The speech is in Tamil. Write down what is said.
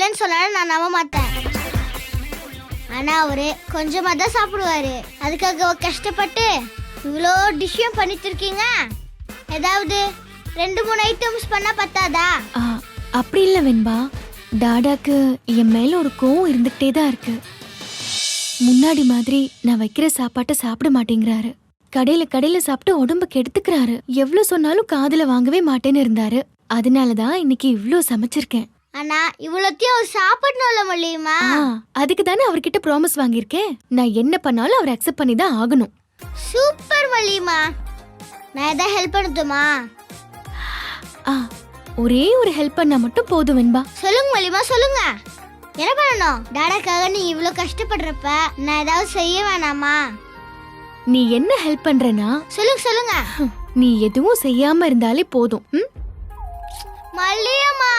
இல்லைன்னு சொன்னாலும் நான் நம்ப மாட்டேன். ஆனா அவரு கொஞ்சமா தான் சாப்பிடுவாரு. அதுக்காக கஷ்டப்பட்டு இவ்வளோ டிஷ்ஷும் பண்ணிட்டு இருக்கீங்க. ஏதாவது 2-3 ஐட்டம்ஸ் பண்ணா பத்தாதா? அப்படி இல்ல வெண்பா, டாடாக்கு என் மேல ஒரு கோவம் இருந்துகிட்டே தான் இருக்கு. முன்னாடி மாதிரி நான் வைக்கிற சாப்பாட்டை சாப்பிட மாட்டேங்கிறாரு. கடையில சாப்பிட்டு உடம்புக்கு எடுத்துக்கிறாரு. எவ்வளவு சொன்னாலும் காதுல வாங்கவே மாட்டேன்னு இருந்தாரு. அதனாலதான் இன்னைக்கு இவ்ளோ சமைச்சிருக்கேன். ஆனா இவ்வளோத்தையும் அவர் சாப்பிடணும்ல மல்லிகம்மா. அதுக்கு தானே அவர்கிட்ட ப்ராமிஸ் வாங்கியிருக்கேன். நான் என்ன பண்ணாலும் அவர் அக்செப்ட் பண்ணி தான் ஆகணும். சூப்பர் மல்லிகம்மா. நான் ஏதாவது ஹெல்ப் பண்ணட்டுமா? ஒரே ஒரு ஹெல்ப் பண்ணா மட்டும் போதும் வெண்பா. சொல்லுங்க மல்லிகம்மா, சொல்லுங்க. என்ன பண்ணணும்? டாடாக்காக நீ இவ்ளோ கஷ்டப்படுறப்ப நான் ஏதாவது செய்ய வேணாமா? நீ என்ன ஹெல்ப் பண்றனா? சொல்லுங்க. நீ எதுவும் செய்யாம இருந்தாலே போதும். மல்லிகம்மா